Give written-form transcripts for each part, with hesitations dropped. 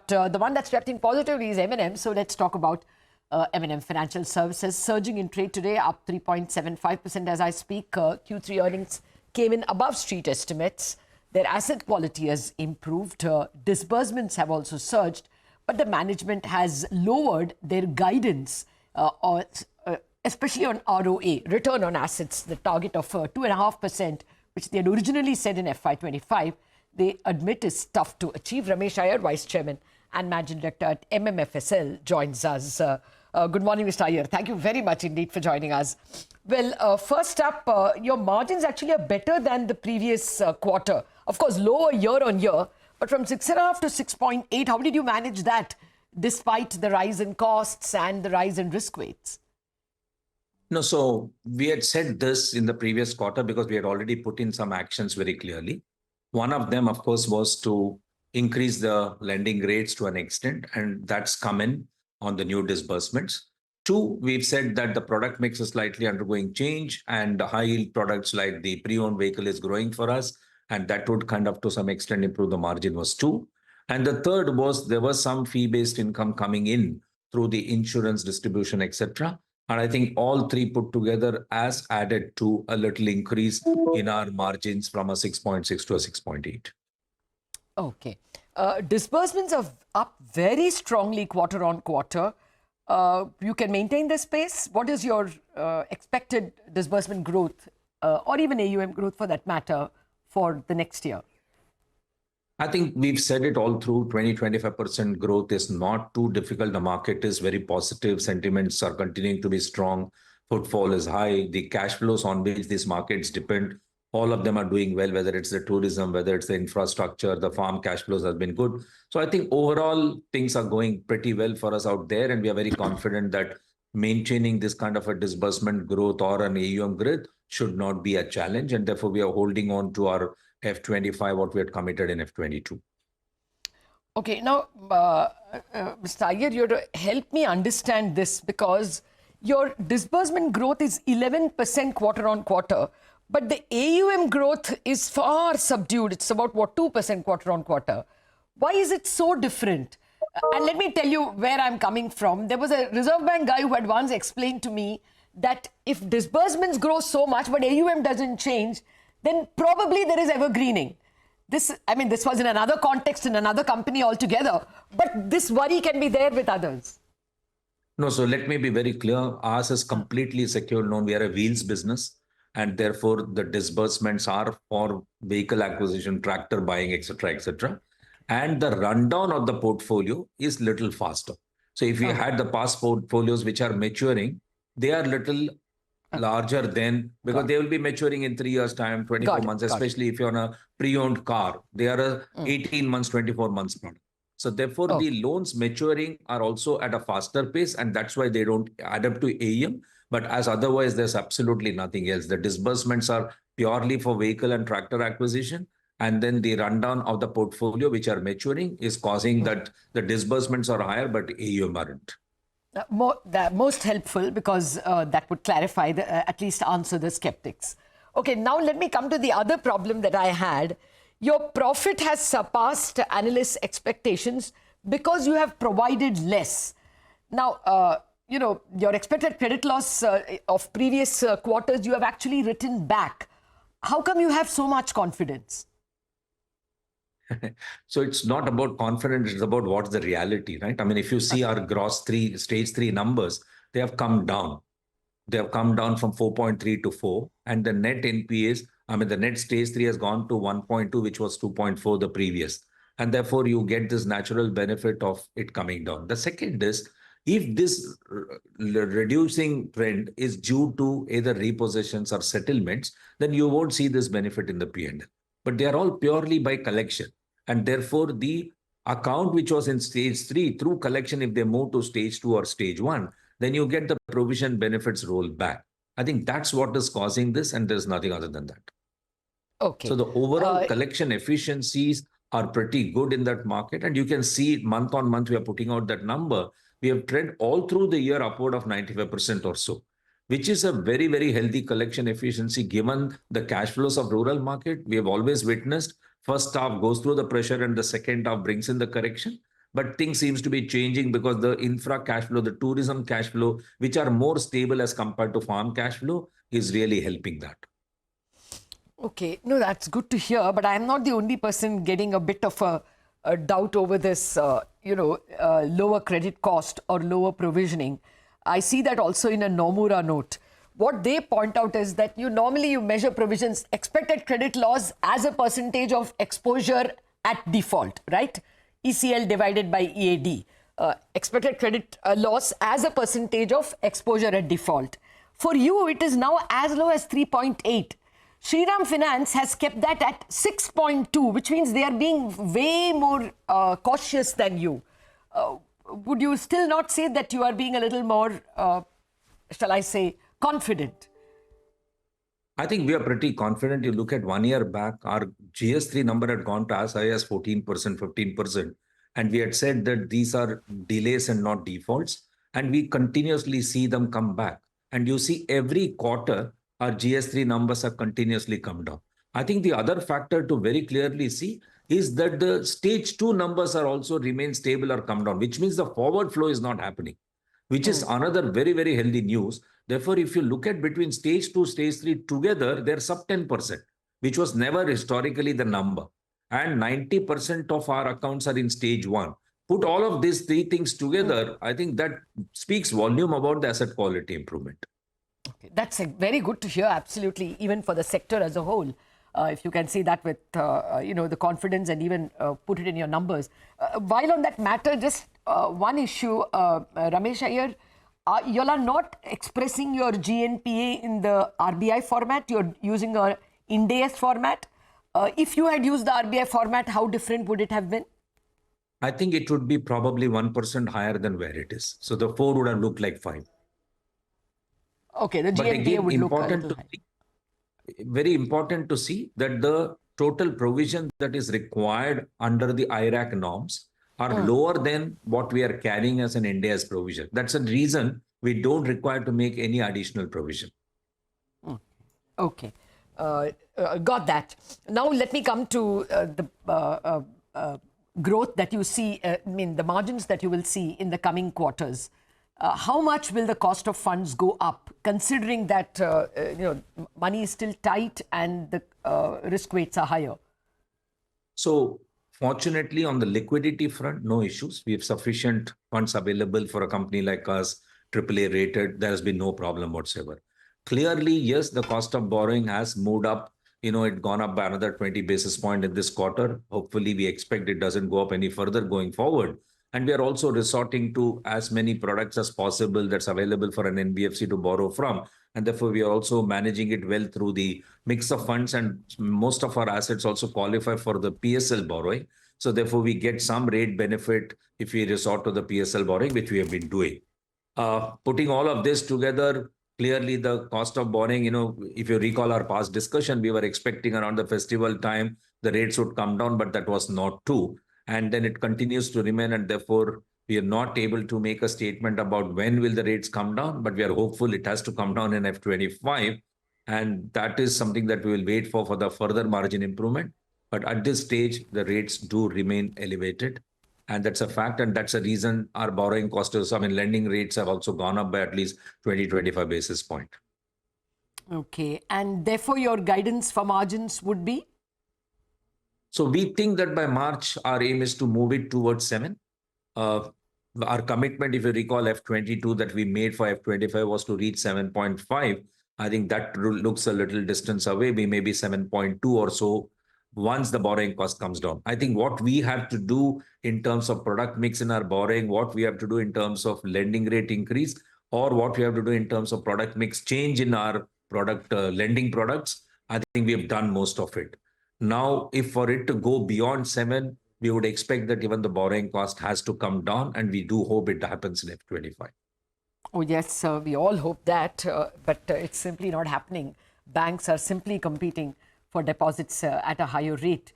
But the one that's reacting positively is M&M. So let's talk about M&M Financial Services. Surging in trade today, up 3.75% as I speak. Q3 earnings came in above street estimates. Their asset quality has improved. Disbursements have also surged. But the management has lowered their guidance, especially on ROA, return on assets, the target of 2.5%, which they had originally said in FY25. They admit is tough to achieve. Ramesh Iyer, Vice Chairman and Managing Director at MMFSL, joins us. Good morning, Mr. Iyer. Thank you very much indeed for joining us. Well, first up, your margins actually are better than the previous quarter. Of course, lower year on year, but from 6.5 to 6.8, how did you manage that despite the rise in costs and the rise in risk weights? No, so we had said this in the previous quarter because we had already put in some actions very clearly. One of them, of course, was to increase the lending rates to an extent, and that's come in on the new disbursements. Two, we've said that the product mix is slightly undergoing change, and the high yield products like the pre-owned vehicle is growing for us, and that would kind of to some extent improve the margin, was two. And the third was there was some fee-based income coming in through the insurance distribution, etc. And I think all three put together has added to a little increase in our margins from a 6.6 to a 6.8. Okay. Disbursements are up very strongly quarter on quarter. You can maintain this pace. What is your expected disbursement growth or even AUM growth for that matter for the next year? I think we've said it all through. 20-25% growth is not too difficult. The market is very positive. Sentiments are continuing to be strong. Footfall is high. The cash flows on which these markets depend, all of them are doing well, whether it's the tourism, whether it's the infrastructure, the farm cash flows have been good. So I think overall things are going pretty well for us out there. And we are very confident that maintaining this kind of a disbursement growth or an AUM growth should not be a challenge. And therefore, we are holding on to our F25, what we had committed in F22. Okay, now, Mr. Iyer, you have to help me understand this because your disbursement growth is 11% quarter on quarter, but the AUM growth is far subdued. It's about, 2% quarter on quarter. Why is it so different? And let me tell you where I'm coming from. There was a Reserve Bank guy who had once explained to me that if disbursements grow so much, but AUM doesn't change, then probably there is evergreening. This was in another context, in another company altogether, but this worry can be there with others. No, so let me be very clear. Ours is completely secured loan. We are a wheels business, and therefore the disbursements are for vehicle acquisition, tractor buying, etc., etc. And the rundown of the portfolio is little faster. So if you had the past portfolios which are maturing, they are little larger than, because they will be maturing in 3 years' time, 24 months, especially if you're on a pre-owned car. They are a 18 months, 24 months product. So therefore, the loans maturing are also at a faster pace, and that's why they don't add up to AUM. But as otherwise, there's absolutely nothing else. The disbursements are purely for vehicle and tractor acquisition. And then the rundown of the portfolio, which are maturing, is causing that the disbursements are higher, but AUM aren't. Most helpful because that would clarify, at least answer the skeptics. Okay, now let me come to the other problem that I had. Your profit has surpassed analysts' expectations because you have provided less. Now, your expected credit loss of previous quarters, you have actually written back. How come you have so much confidence? So it's not about confidence, it's about what's the reality, right? I mean, if you see our gross stage 3 numbers, they have come down. They have come down from 4.3 to 4. And the net NPAs, the net stage 3 has gone to 1.2, which was 2.4 the previous. And therefore, you get this natural benefit of it coming down. The second is, if this reducing trend is due to either repossessions or settlements, then you won't see this benefit in the P&L. But they are all purely by collection. And therefore, the account which was in stage 3 through collection, if they move to stage 2 or stage 1, then you get the provision benefits rolled back. I think that's what is causing this, and there's nothing other than that. Okay. So the overall collection efficiencies are pretty good in that market. And you can see month on month, we are putting out that number. We have trend all through the year upward of 95% or so, which is a very, very healthy collection efficiency given the cash flows of rural market. We have always witnessed first half goes through the pressure and the second half brings in the correction. but things seems to be changing because the infra cash flow, the tourism cash flow, which are more stable as compared to farm cash flow, is really helping that. Okay, no, that's good to hear, but I'm not the only person getting a bit of a doubt over this, lower credit cost or lower provisioning. I see that also in a Nomura note. What they point out is that normally you measure provisions, expected credit loss as a percentage of exposure at default, right? ECL divided by EAD. Expected credit loss as a percentage of exposure at default. For you, it is now as low as 3.8. Shriram Finance has kept that at 6.2, which means they are being way more cautious than you. Would you still not say that you are being a little more, shall I say, confident? I think we are pretty confident. You look at 1 year back, our GS3 number had gone to as high as 14%, 15%. And we had said that these are delays and not defaults. And we continuously see them come back. And you see every quarter, our GS3 numbers have continuously come down. I think the other factor to very clearly see is that the stage 2 numbers are also remain stable or come down, which means the forward flow is not happening, which is another very, very healthy news. Therefore, if you look at between stage 2, stage 3 together, they're sub 10%, which was never historically the number. And 90% of our accounts are in stage 1. Put all of these three things together, I think that speaks volume about the asset quality improvement. Okay, that's very good to hear, absolutely, even for the sector as a whole. If you can see that with, the confidence and even put it in your numbers. While on that matter, just one issue, Ramesh Iyer, you all are not expressing your GNPA in the RBI format. You're using a Ind AS format. If you had used the RBI format, how different would it have been? I think it would be probably 1% higher than where it is. So the 4 would have looked like 5. Okay, the But GNPA again, would look a little high. very important to see that the total provision that is required under the IRAC norms are lower than what we are carrying as an Ind AS provision. That's a reason we don't require to make any additional provision. Okay, got that. Now let me come to the growth that you see, the margins that you will see in the coming quarters. How much will the cost of funds go up, considering that money is still tight and the risk weights are higher? So fortunately, on the liquidity front, no issues. We have sufficient funds available for a company like us, AAA rated. There has been no problem whatsoever. Clearly, yes, the cost of borrowing has moved up. It gone up by another 20 basis points in this quarter. Hopefully, we expect it doesn't go up any further going forward. And we are also resorting to as many products as possible that's available for an NBFC to borrow from. And therefore, we are also managing it well through the mix of funds. And most of our assets also qualify for the PSL borrowing. So therefore, we get some rate benefit if we resort to the PSL borrowing, which we have been doing. Putting all of this together, clearly the cost of borrowing, if you recall our past discussion, we were expecting around the festival time, the rates would come down, but that was not true. And then it continues to remain, and therefore we are not able to make a statement about when will the rates come down, but we are hopeful it has to come down in F25. And that is something that we will wait for the further margin improvement. But at this stage, the rates do remain elevated. And that's a fact. And that's a reason our borrowing costs, lending rates have also gone up by at least 20-25 basis points. Okay. And therefore, your guidance for margins would be? So we think that by March, our aim is to move it towards 7. Our commitment, if you recall, F22 that we made for F25 was to reach 7.5. I think that looks a little distance away. We may be 7.2 or so once the borrowing cost comes down. I think what we have to do in terms of product mix in our borrowing, what we have to do in terms of lending rate increase, or what we have to do in terms of product mix change in our product lending products, I think we have done most of it. Now, if for it to go beyond 7, we would expect that even the borrowing cost has to come down, and we do hope it happens in F25. Oh, yes, we all hope that, but it's simply not happening. Banks are simply competing for deposits at a higher rate.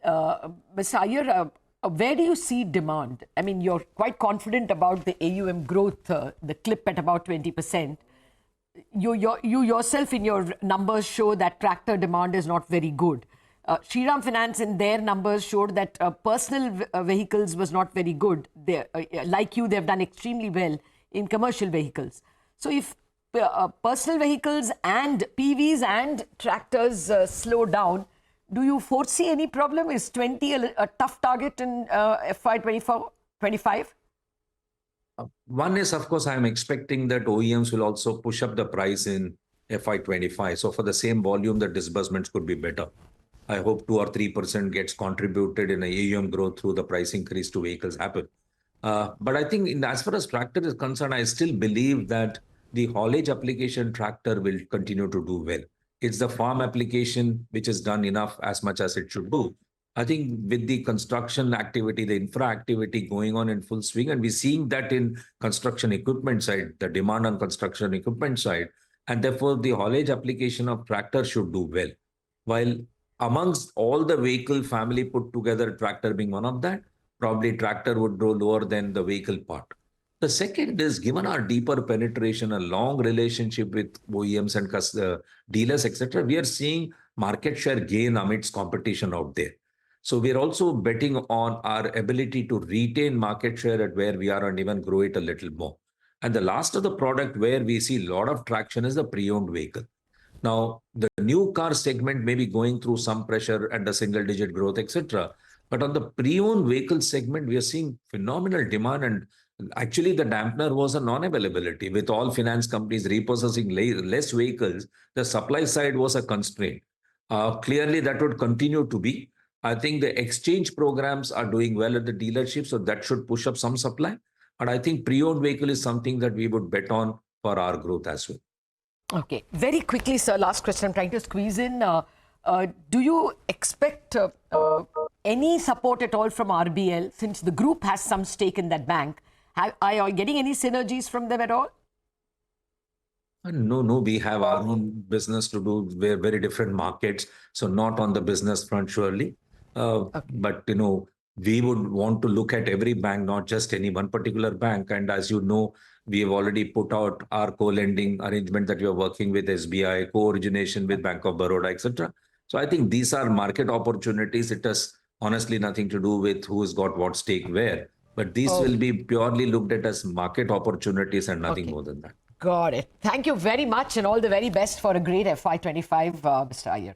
Mr. Iyer, where do you see demand? I mean, you're quite confident about the AUM growth, the clip at about 20%. You yourself in your numbers show that tractor demand is not very good. Shriram Finance in their numbers showed that personal vehicles was not very good. Like you, they've done extremely well in commercial vehicles. So if personal vehicles and PVs and tractors slow down, do you foresee any problem? Is 20 a tough target in FY 24-25? One is, of course, I'm expecting that OEMs will also push up the price in FY25. So for the same volume, the disbursements could be better. I hope 2 or 3% gets contributed in AUM growth through the price increase to vehicles happen. But I think as far as tractor is concerned, I still believe that the haulage application tractor will continue to do well. It's the farm application which is done enough as much as it should do. I think with the construction activity, the infra activity going on in full swing, and we're seeing that in construction equipment side, the demand on construction equipment side, and therefore the haulage application of tractor should do well. While amongst all the vehicle family put together, tractor being one of that, probably tractor would grow lower than the vehicle part. The second is, given our deeper penetration, a long relationship with OEMs and dealers, etc., we are seeing market share gain amidst competition out there. So we're also betting on our ability to retain market share at where we are and even grow it a little more. And the last of the product where we see a lot of traction is the pre-owned vehicle. Now, the new car segment may be going through some pressure and a single-digit growth, etc. But on the pre-owned vehicle segment, we are seeing phenomenal demand. And actually, the dampener was a non-availability. With all finance companies repossessing less vehicles, the supply side was a constraint. Clearly, that would continue to be. I think the exchange programs are doing well at the dealership, so that should push up some supply. But I think pre-owned vehicle is something that we would bet on for our growth as well. Okay, very quickly, sir, last question I'm trying to squeeze in. Do you expect any support at all from RBL, since the group has some stake in that bank? Are you getting any synergies from them at all? No, we have our own business to do. We're very different markets, so not on the business front, surely. But, we would want to look at every bank, not just any one particular bank. And as you know, we have already put out our co-lending arrangement that we are working with SBI, co-origination with Bank of Baroda, etc. So I think these are market opportunities. It has honestly nothing to do with who's got what stake where. But these will be purely looked at as market opportunities and nothing more than that. Got it. Thank you very much and all the very best for a great FY25, Mr. Iyer.